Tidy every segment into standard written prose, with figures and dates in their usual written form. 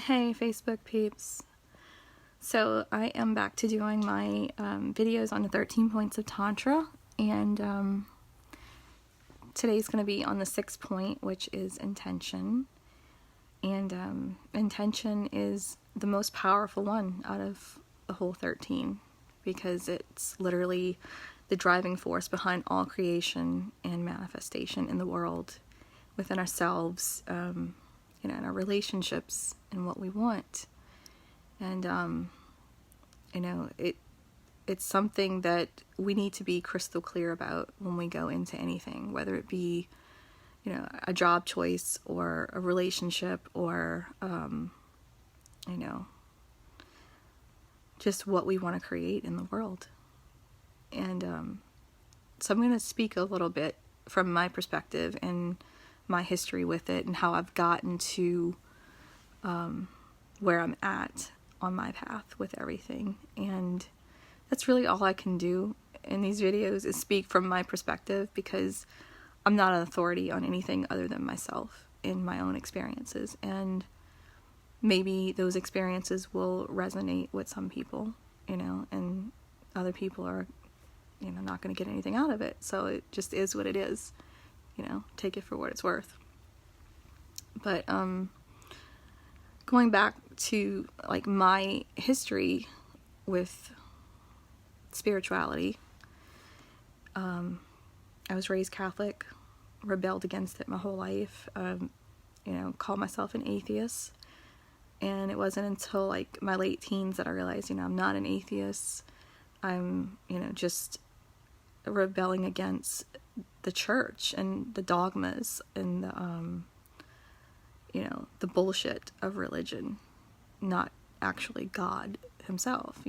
Hey Facebook peeps. So I am back to doing my videos on the 13 points of Tantra, and today's going to be on the 6th point, which is intention. And intention is the most powerful one out of the whole 13 because it's literally the driving force behind all creation and manifestation in the world, within ourselves, in our relationships and what we want. And it's something that we need to be crystal clear about when we go into anything, whether it be a job choice or a relationship or just what we want to create in the world. And so I'm going to speak a little bit from my perspective and my history with it and how I've gotten to where I'm at on my path with everything. And that's really all I can do in these videos, is speak from my perspective, because I'm not an authority on anything other than myself in my own experiences. And maybe those experiences will resonate with some people, and other people are, not going to get anything out of it. So it just is what it is. Take it for what it's worth. But going back to my history with spirituality, I was raised Catholic, rebelled against it my whole life, called myself an atheist. And it wasn't until my late teens that I realized, I'm not an atheist. I'm, just rebelling against the church and the dogmas and the bullshit of religion, not actually God himself.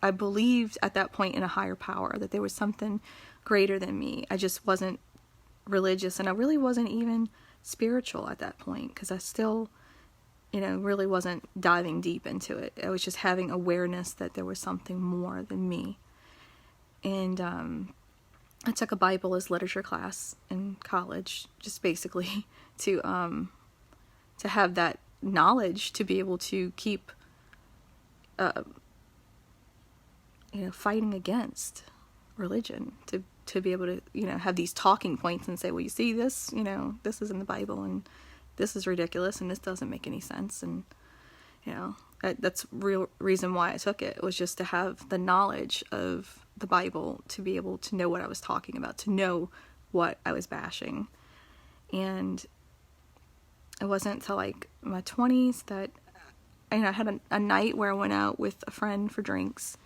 I believed at that point in a higher power, that there was something greater than me. I just wasn't religious, and I really wasn't even spiritual at that point, because I still, really wasn't diving deep into it. I was just having awareness that there was something more than me. And I took a Bible as literature class in college, just basically to have that knowledge to be able to keep, fighting against religion, to be able to, have these talking points and say, well, you see this, this is in the Bible, and this is ridiculous, and this doesn't make any sense. And, that's real reason why I took it, was just to have the knowledge of the Bible, to be able to know what I was talking about, to know what I was bashing. And it wasn't until my 20s that I had a night where I went out with a friend for drinks.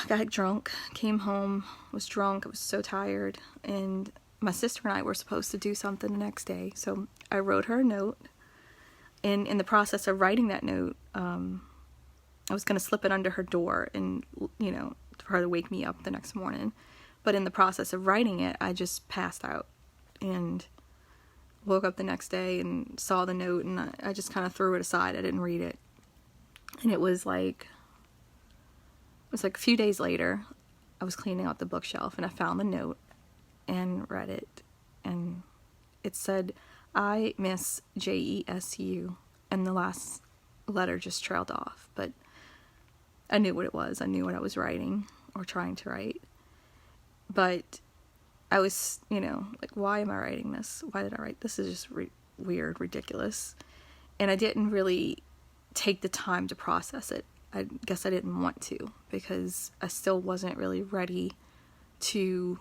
Got drunk, came home, was drunk, I was so tired, and my sister and I were supposed to do something the next day. So I wrote her a note, and in the process of writing that note, I was going to slip it under her door and, for her to wake me up the next morning. But in the process of writing it, I just passed out and woke up the next day and saw the note, and I just kind of threw it aside. I didn't read it. And it was a few days later, I was cleaning out the bookshelf and I found the note and read it. And it said, I miss JESU. And the last letter just trailed off. But I knew what it was. I knew what I was writing or trying to write. But I was, why am I writing this? Why did I write this? Is just weird, ridiculous. And I didn't really take the time to process it. I guess I didn't want to, because I still wasn't really ready to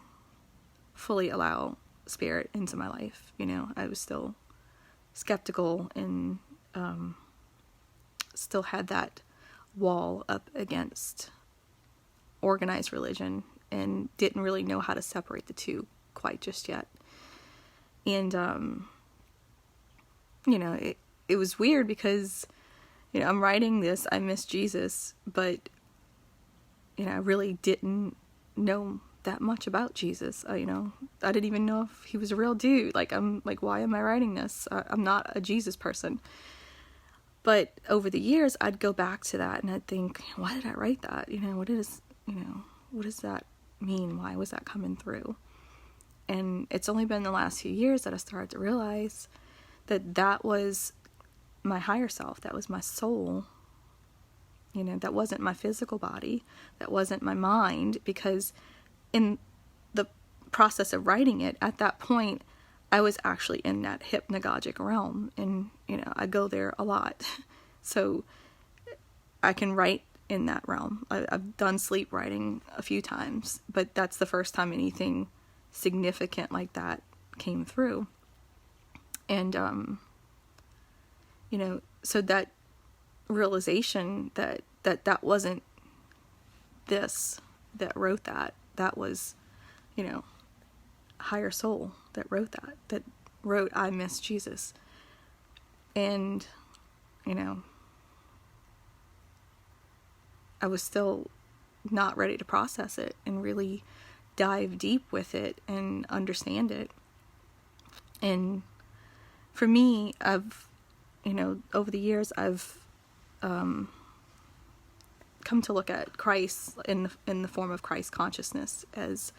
fully allow spirit into my life. I was still skeptical and still had that wall up against organized religion, and didn't really know how to separate the two quite just yet. And it was weird because I'm writing this, I miss Jesus, but I really didn't know that much about Jesus. I didn't even know if he was a real dude. Why am I writing this? I'm not a Jesus person. But over the years, I'd go back to that and I'd think, why did I write that? What does that mean? Why was that coming through? And it's only been the last few years that I started to realize that was my higher self. That was my soul. You know, that wasn't my physical body. That wasn't my mind, because in the process of writing it, at that point, I was actually in that hypnagogic realm. And, you know, I go there a lot. So I can write in that realm. I've done sleep writing a few times, but that's the first time anything significant like that came through. And, you know, so that realization that wasn't this that wrote that was, you know, higher soul that wrote that wrote I miss Jesus. And, you know, I was still not ready to process it and really dive deep with it and understand it. And for me, I've, you know, over the years, I've come to look at Christ in the form of Christ consciousness as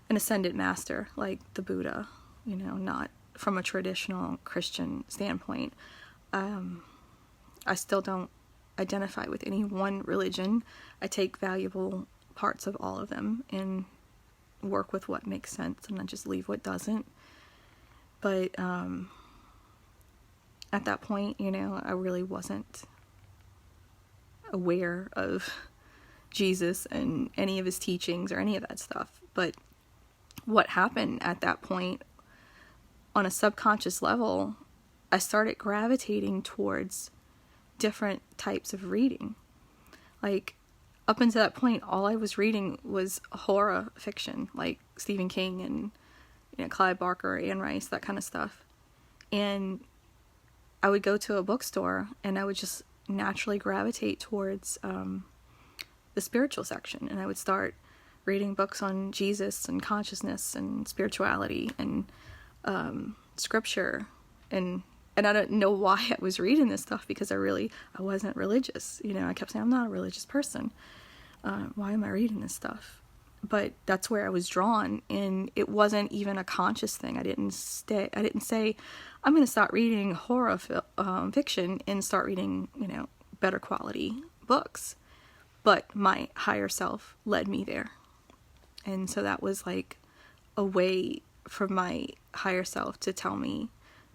an ascended master, like the Buddha, you know, not from a traditional Christian standpoint. I still don't identify with any one religion. I take valuable parts of all of them and work with what makes sense, and I just leave what doesn't. But at that point, you know, I really wasn't aware of Jesus and any of his teachings or any of that stuff. But what happened at that point, on a subconscious level, I started gravitating towards different types of reading. Like, up until that point, all I was reading was horror fiction, like Stephen King and, you know, Clive Barker, Anne Rice, that kind of stuff. And I would go to a bookstore and I would just naturally gravitate towards the spiritual section, and I would start reading books on Jesus and consciousness and spirituality and scripture, and I don't know why I was reading this stuff, because I wasn't religious. You know, I kept saying, I'm not a religious person. Why am I reading this stuff? But that's where I was drawn, and it wasn't even a conscious thing. I didn't say, I'm going to start reading horror fiction and start reading, you know, better quality books. But my higher self led me there. And so that was like a way for my higher self to tell me,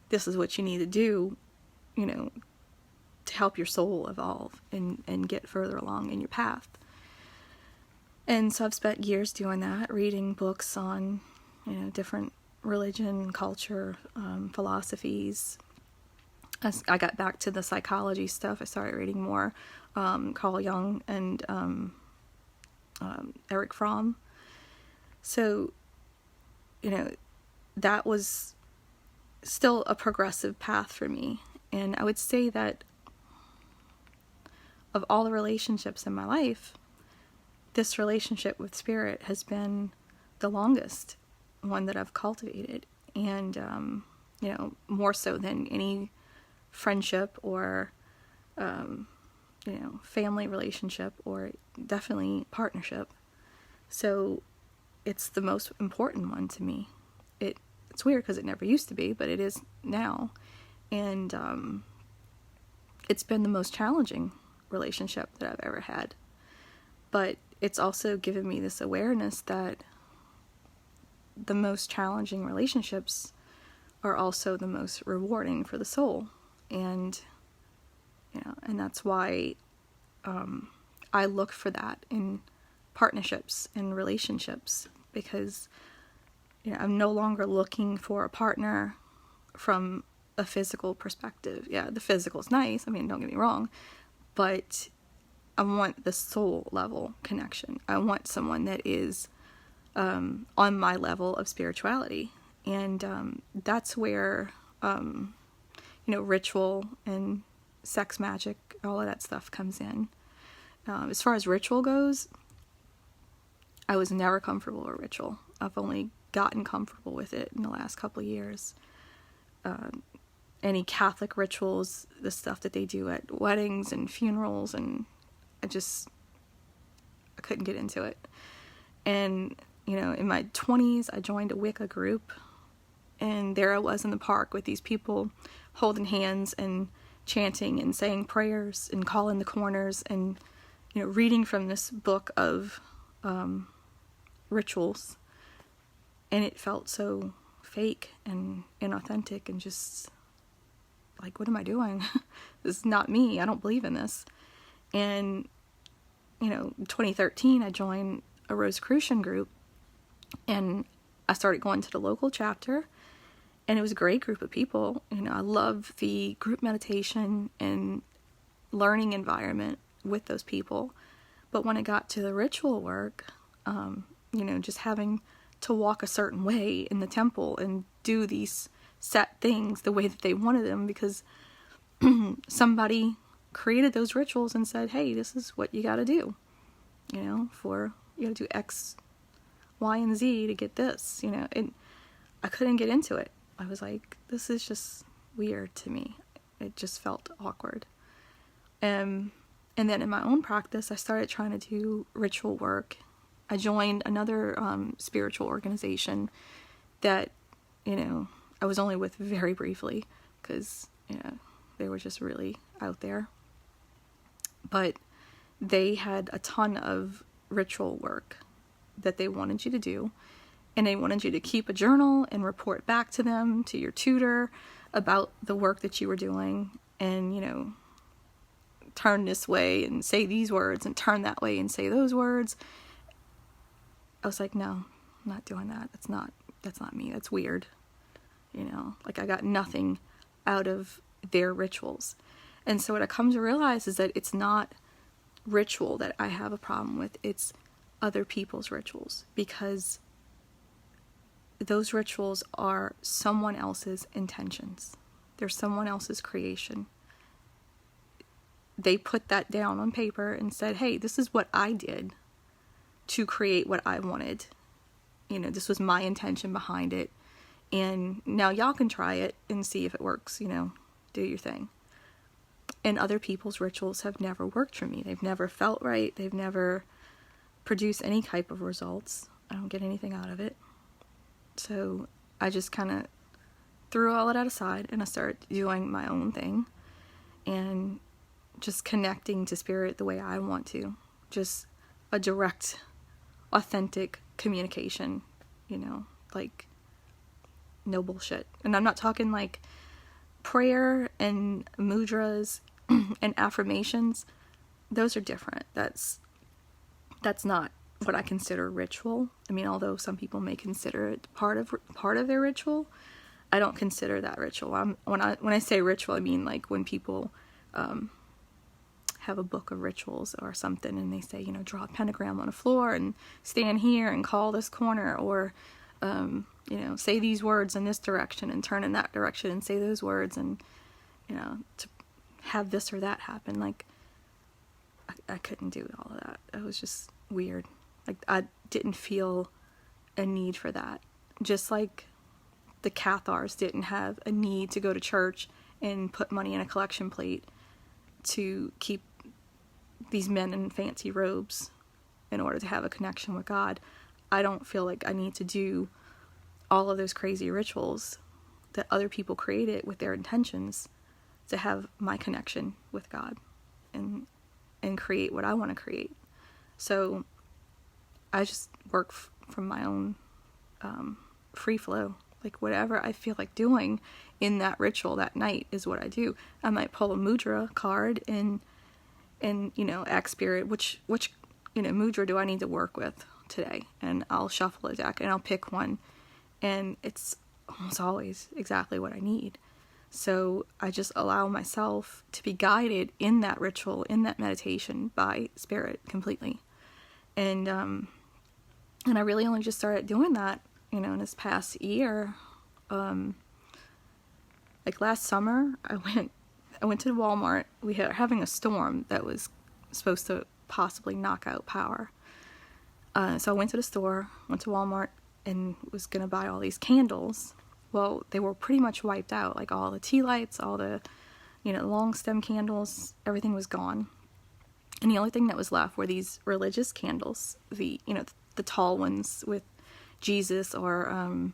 this is what you need to do, you know, to help your soul evolve and get further along in your path. And so I've spent years doing that, reading books on, you know, different religion, culture, philosophies. As I got back to the psychology stuff, I started reading more Carl Jung and Erich Fromm. So, you know, that was still a progressive path for me. And I would say that of all the relationships in my life, this relationship with spirit has been the longest one that I've cultivated. And, you know, more so than any friendship or, you know, family relationship, or definitely partnership. So it's the most important one to me. It's weird because it never used to be, but it is now. And it's been the most challenging relationship that I've ever had. But it's also given me this awareness that the most challenging relationships are also the most rewarding for the soul. And, you know, and that's why I look for that in partnerships and relationships, because, you know, I'm no longer looking for a partner from a physical perspective. Yeah, the physical's nice, I mean, don't get me wrong, but I want the soul level connection. I want someone that is on my level of spirituality. And that's where, you know, ritual and sex magic, all of that stuff comes in. As far as ritual goes, I was never comfortable with ritual. I've only gotten comfortable with it in the last couple of years. Any Catholic rituals, the stuff that they do at weddings and funerals, and I couldn't get into it. And, you know, in my 20s, I joined a Wicca group, and there I was in the park with these people holding hands and chanting and saying prayers and calling the corners and, reading from this book of rituals. And it felt so fake and inauthentic and just like, what am I doing? This is not me. I don't believe in this. And, in 2013, I joined a Rosicrucian group, and I started going to the local chapter, and it was a great group of people. I love the group meditation and learning environment with those people. But when it got to the ritual work, just having to walk a certain way in the temple and do these set things the way that they wanted them, because somebody created those rituals and said, hey, this is what you got to do, you got to do X, Y, and Z to get this, and I couldn't get into it. I was like, this is just weird to me. It just felt awkward. And then in my own practice, I started trying to do ritual work. I joined another spiritual organization that, I was only with very briefly because, they were just really out there. But they had a ton of ritual work that they wanted you to do. And they wanted you to keep a journal and report back to them, to your tutor, about the work that you were doing. And, turn this way and say these words and turn that way and say those words. I was like, no, I'm not doing that. That's not me. That's weird. Like I got nothing out of their rituals. And so what I come to realize is that it's not ritual that I have a problem with. It's other people's rituals, because those rituals are someone else's intentions. They're someone else's creation. They put that down on paper and said, hey, this is what I did to create what I wanted. This was my intention behind it. And now y'all can try it and see if it works, do your thing. And other people's rituals have never worked for me. They've never felt right. They've never produced any type of results. I don't get anything out of it. So I just kind of threw all of that aside and I started doing my own thing and just connecting to spirit the way I want to. Just a direct, authentic communication, like no bullshit. And I'm not talking like prayer and mudras and affirmations. Those are different. That's not what I consider ritual. I mean, although some people may consider it part of their ritual, I don't consider that ritual. When I say ritual, I mean like when people have a book of rituals or something, and they say, draw a pentagram on the floor and stand here and call this corner, or say these words in this direction and turn in that direction and say those words, and to have this or that happen. Like I couldn't do all of that. It was just weird. Like I didn't feel a need for that. Just like the Cathars didn't have a need to go to church and put money in a collection plate to keep these men in fancy robes in order to have a connection with God. I don't feel like I need to do all of those crazy rituals that other people created with their intentions to have my connection with God and create what I want to create. So I just work from my own free flow. Like whatever I feel like doing in that ritual that night is what I do. I might pull a mudra card and ask spirit, which mudra do I need to work with today? And I'll shuffle a deck and I'll pick one, and it's almost always exactly what I need. So I just allow myself to be guided in that ritual, in that meditation by spirit completely. And I really only just started doing that, in this past year. Like last summer, I went to Walmart. We were having a storm that was supposed to possibly knock out power. So I went to the store, went to Walmart, and was going to buy all these candles. Well, they were pretty much wiped out. Like all the tea lights, all the, long stem candles, everything was gone. And the only thing that was left were these religious candles, the tall ones with Jesus or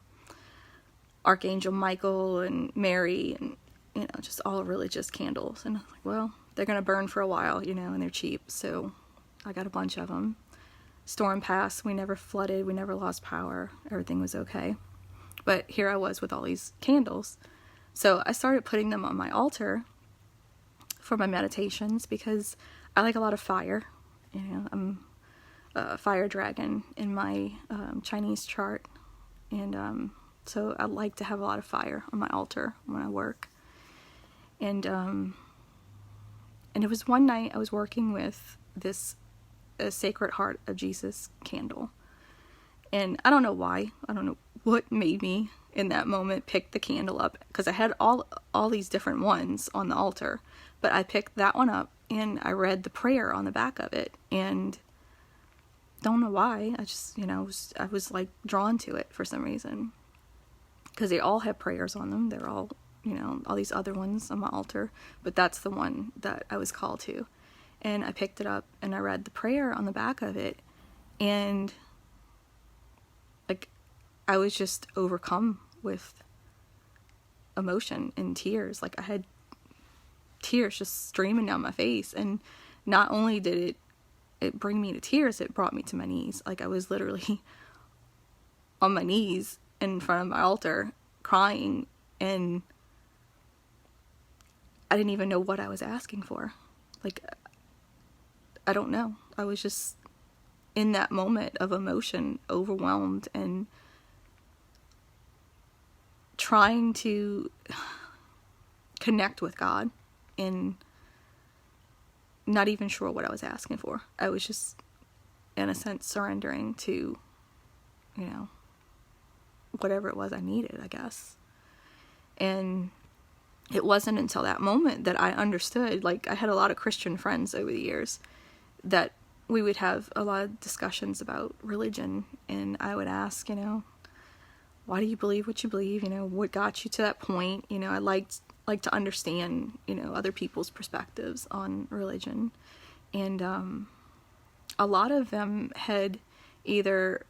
Archangel Michael and Mary just all religious candles. And I was like, well, they're going to burn for a while, and they're cheap. So I got a bunch of them. Storm passed. We never flooded. We never lost power. Everything was okay. But here I was with all these candles. So I started putting them on my altar for my meditations because I like a lot of fire. I'm a fire dragon in my Chinese chart. And so I like to have a lot of fire on my altar when I work. And it was one night I was working with this Sacred Heart of Jesus candle. And I don't know why. I don't know what made me in that moment pick the candle up, because I had all these different ones on the altar, but I picked that one up and I read the prayer on the back of it, and don't know why. I just, I was like drawn to it for some reason, because they all have prayers on them. They're all, all these other ones on my altar, but that's the one that I was called to. And I picked it up and I read the prayer on the back of it, and like I was just overcome with emotion and tears. Like I had tears just streaming down my face, and not only did it bring me to tears, it brought me to my knees. Like I was literally on my knees in front of my altar crying, and I didn't even know what I was asking for. Like, I don't know. I was just in that moment of emotion, overwhelmed, and trying to connect with God, and not even sure what I was asking for. I was just, in a sense, surrendering to, whatever it was I needed, I guess. And it wasn't until that moment that I understood. Like, I had a lot of Christian friends over the years that we would have a lot of discussions about religion, and I would ask, why do you believe what you believe? What got you to that point? I like to understand, other people's perspectives on religion. And a lot of them had either,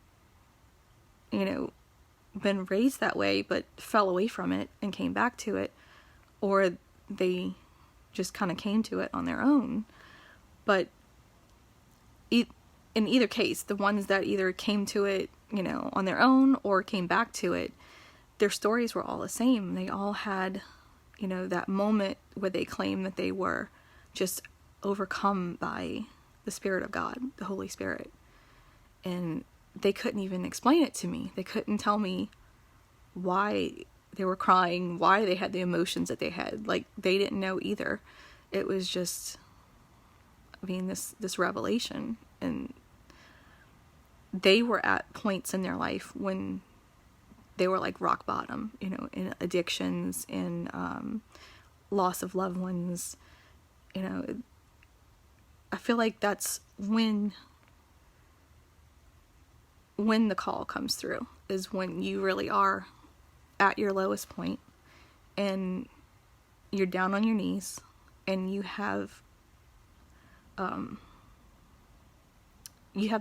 been raised that way but fell away from it and came back to it, or they just kind of came to it on their own. But in either case, the ones that either came to it, on their own or came back to it, their stories were all the same. They all had, that moment where they claimed that they were just overcome by the Spirit of God, the Holy Spirit. And they couldn't even explain it to me. They couldn't tell me why they were crying, why they had the emotions that they had. Like, they didn't know either. It was just, this revelation. And they were at points in their life when they were like rock bottom, in addictions, in loss of loved ones. I feel like that's when the call comes through, is when you really are at your lowest point and you're down on your knees and you have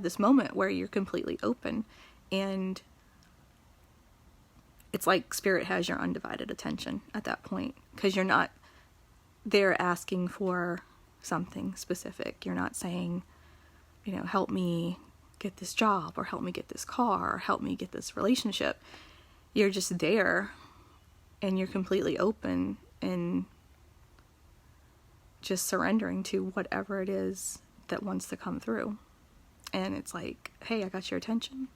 this moment where you're completely open, and it's like Spirit has your undivided attention at that point, because you're not there asking for something specific. You're not saying, help me get this job, or help me get this car, or help me get this relationship. You're just there, and you're completely open and just surrendering to whatever it is that wants to come through. And it's like, hey, I got your attention.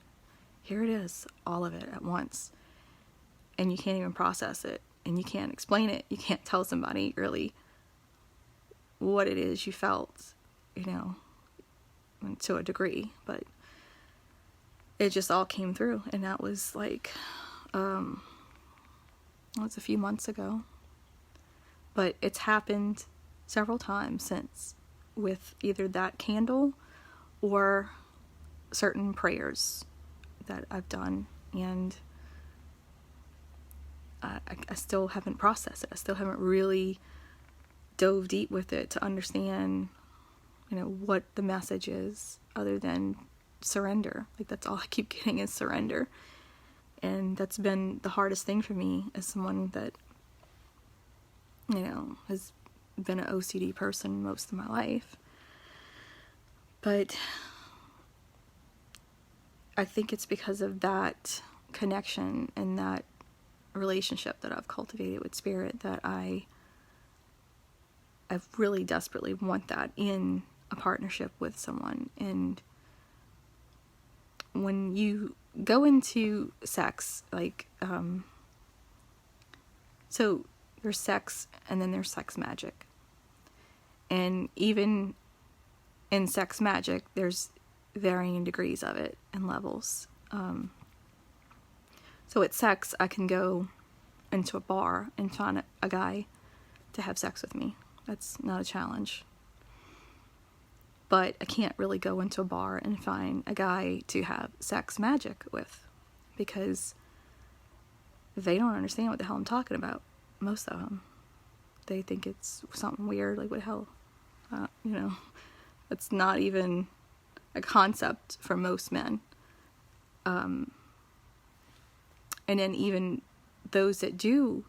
Here it is, all of it at once. And you can't even process it, and you can't explain it. You can't tell somebody really what it is you felt, to a degree, but it just all came through. And that was like, it was a few months ago, but it's happened several times since, with either that candle or certain prayers that I've done. And I still haven't processed it. I still haven't really dove deep with it to understand, what the message is, other than surrender. Like, that's all I keep getting is surrender. And that's been the hardest thing for me, as someone that has been an OCD person most of my life. But I think it's because of that connection and that relationship that I've cultivated with spirit that I really desperately want that in a partnership with someone. And when you go into sex, like, so there's sex and then there's sex magic. And even in sex magic, there's varying degrees of it and levels. So at sex, I can go into a bar and find a guy to have sex with me. That's not a challenge. But I can't really go into a bar and find a guy to have sex magic with, because they don't understand what the hell I'm talking about. Most of them. They think it's something weird, like what the hell? It's not even a concept for most men. And then even those that do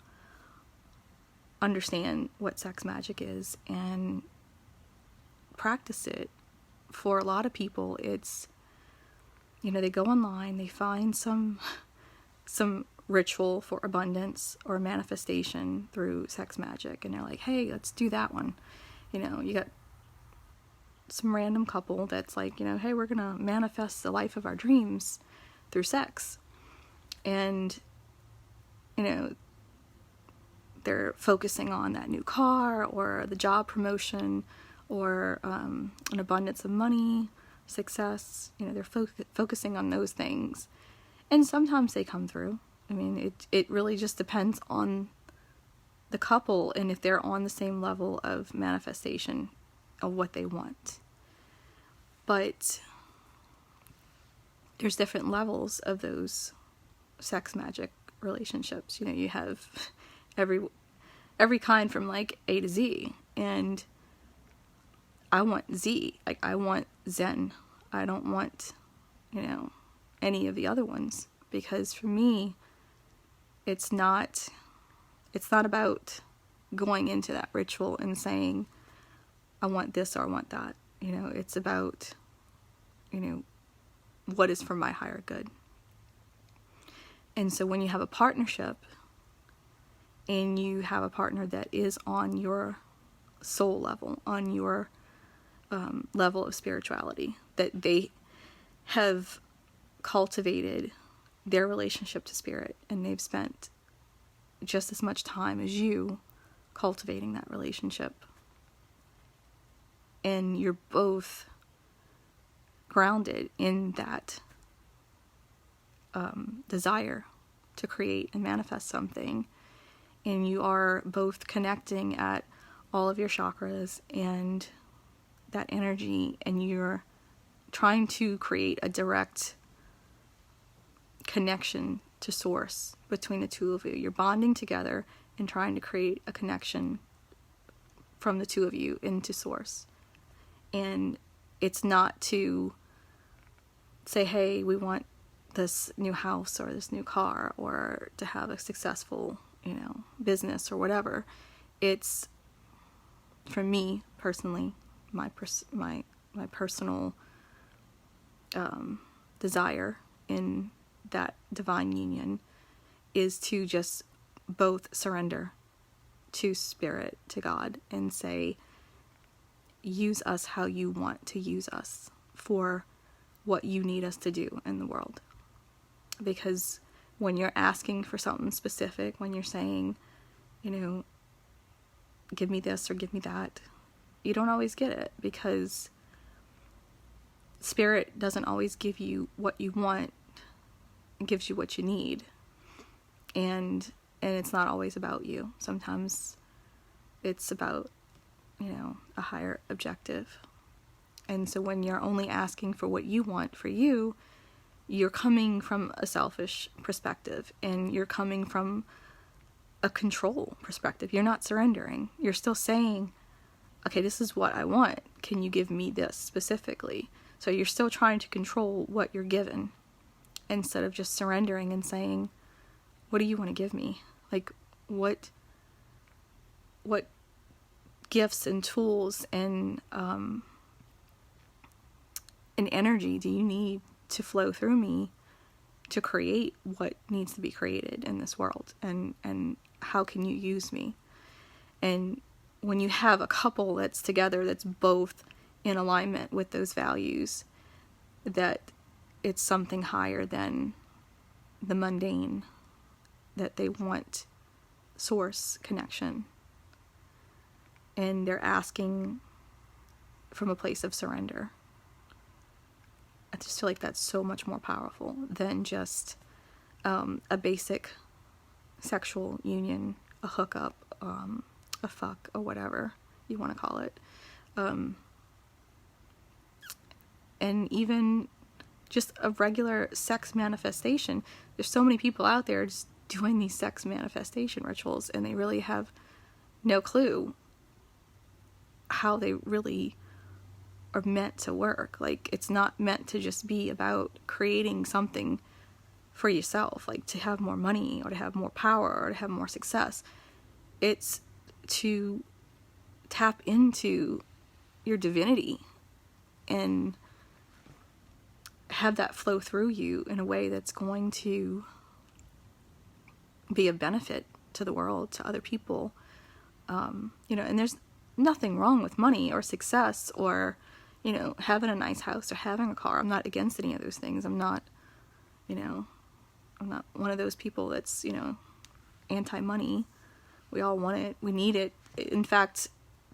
understand what sex magic is and practice it, for a lot of people, it's, they go online, they find some ritual for abundance or manifestation through sex magic, and they're like, hey, let's do that one. You got some random couple that's like, hey, we're gonna manifest the life of our dreams through sex. And, they're focusing on that new car or the job promotion or an abundance of money, success. They're focusing on those things. And sometimes they come through. I mean, it really just depends on the couple and if they're on the same level of manifestation of what they want. But there's different levels of those sex magic relationships. You have every kind from like A to Z, and I want Z. Like, I want Zen. I don't want any of the other ones, because for me it's not about going into that ritual and saying I want this or I want that. It's about what is for my higher good. And so when you have a partnership and you have a partner that is on your soul level, on your level of spirituality, that they have cultivated their relationship to spirit, and they've spent just as much time as you cultivating that relationship, and you're both grounded in that desire to create and manifest something, and you are both connecting at all of your chakras and that energy, and you're trying to create a direct connection to source between the two of you. You're bonding together and trying to create a connection from the two of you into source. And it's not to say, hey, we want this new house or this new car or to have a successful, business or whatever. It's, for me personally, my personal desire in that divine union is to just both surrender to spirit, to God, and say, use us how you want to use us for what you need us to do in the world. Because when you're asking for something specific, when you're saying, give me this or give me that, you don't always get it, because spirit doesn't always give you what you want. It gives you what you need. And it's not always about you. Sometimes it's about, a higher objective. And so when you're only asking for what you want for you, you're coming from a selfish perspective, and you're coming from a control perspective. You're not surrendering. You're still saying, okay, this is what I want. Can you give me this specifically? So you're still trying to control what you're given, instead of just surrendering and saying, what do you want to give me? Like, what what gifts and tools and energy do you need to flow through me to create what needs to be created in this world, and how can you use me? And when you have a couple that's together, that's both in alignment with those values, that it's something higher than the mundane, that they want source connection, and they're asking from a place of surrender. I just feel like that's so much more powerful than just a basic sexual union, a hookup, a fuck, or whatever you want to call it. And even just a regular sex manifestation. There's so many people out there just doing these sex manifestation rituals, and they really have no clue how they really are meant to work. Like, it's not meant to just be about creating something for yourself, like to have more money or to have more power or to have more success. It's to tap into your divinity and have that flow through you in a way that's going to be of benefit to the world, to other people. And there's nothing wrong with money or success or, having a nice house or having a car. I'm not against any of those things. I'm not one of those people that's, anti-money. We all want it. We need it. In fact,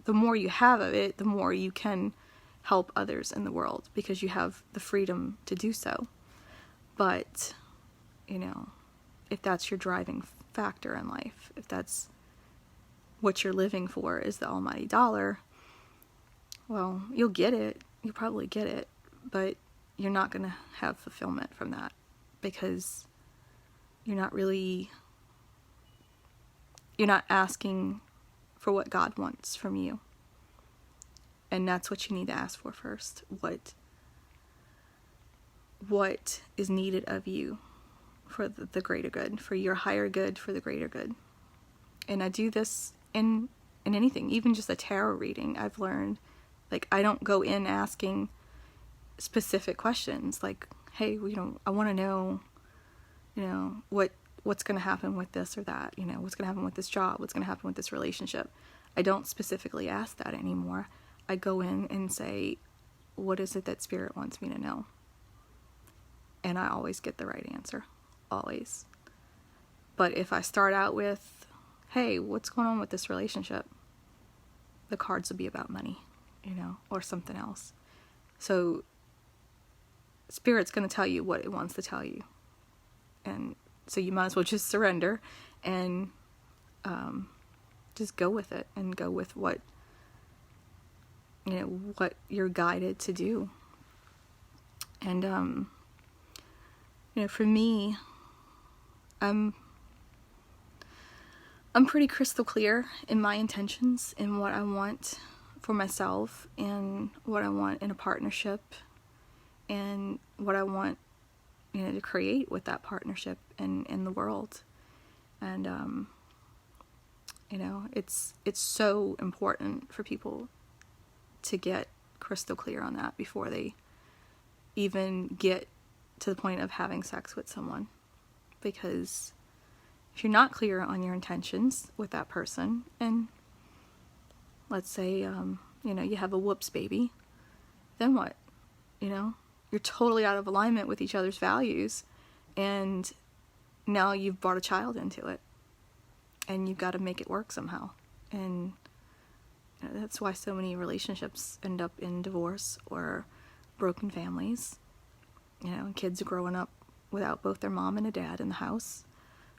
the more you have of it, the more you can help others in the world, because you have the freedom to do so. But, if that's your driving factor in life, if that's what you're living for is the almighty dollar, well, you'll get it. You'll probably get it, but you're not going to have fulfillment from that, because you're not asking for what God wants from you. And that's what you need to ask for first. What is needed of you for the greater good, for your higher good, for the greater good. And I do this in anything, even just a tarot reading. I've learned, like, I don't go in asking specific questions like, hey, I want to know, what's going to happen with this or that, what's going to happen with this job, what's going to happen with this relationship. I don't specifically ask that anymore. I go in and say, what is it that Spirit wants me to know? And I always get the right answer. Always. But if I start out with, hey, what's going on with this relationship? The cards will be about money, or something else. So Spirit's going to tell you what it wants to tell you. And so you might as well just surrender and just go with it, and go with what you're guided to do. And for me, I'm pretty crystal clear in my intentions and what I want for myself, and what I want in a partnership, and what I want to create with that partnership and in the world. And it's so important for people to get crystal clear on that before they even get to the point of having sex with someone. Because if you're not clear on your intentions with that person, and let's say you have a whoops baby, then what? You're totally out of alignment with each other's values, and now you've brought a child into it, and you've got to make it work somehow. And that's why so many relationships end up in divorce or broken families. And kids are growing up without both their mom and a dad in the house,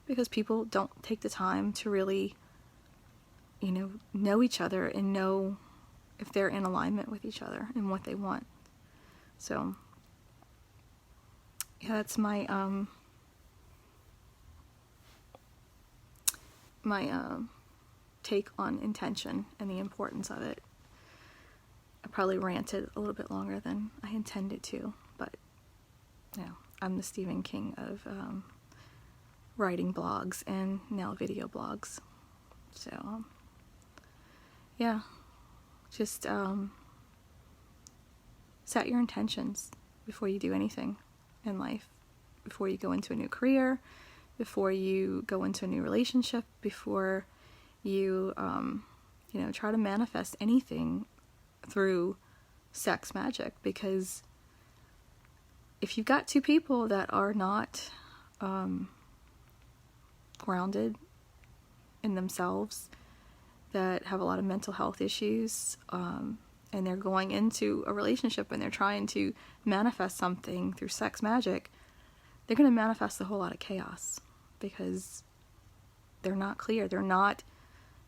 because people don't take the time to really, know each other and know if they're in alignment with each other and what they want. So, yeah, that's my take on intention and the importance of it. I probably ranted a little bit longer than I intended to, but I'm the Stephen King of writing blogs and now video blogs. So yeah, just set your intentions before you do anything in life, before you go into a new career, before you go into a new relationship, before you, try to manifest anything through sex magic. Because if you've got two people that are not grounded in themselves, that have a lot of mental health issues, and they're going into a relationship and they're trying to manifest something through sex magic, they're going to manifest a whole lot of chaos, because they're not clear. They're not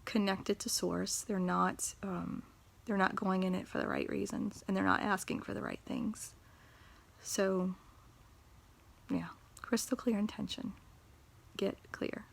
connected to source. They're not going in it for the right reasons, and they're not asking for the right things. So, yeah, crystal clear intention. Get clear.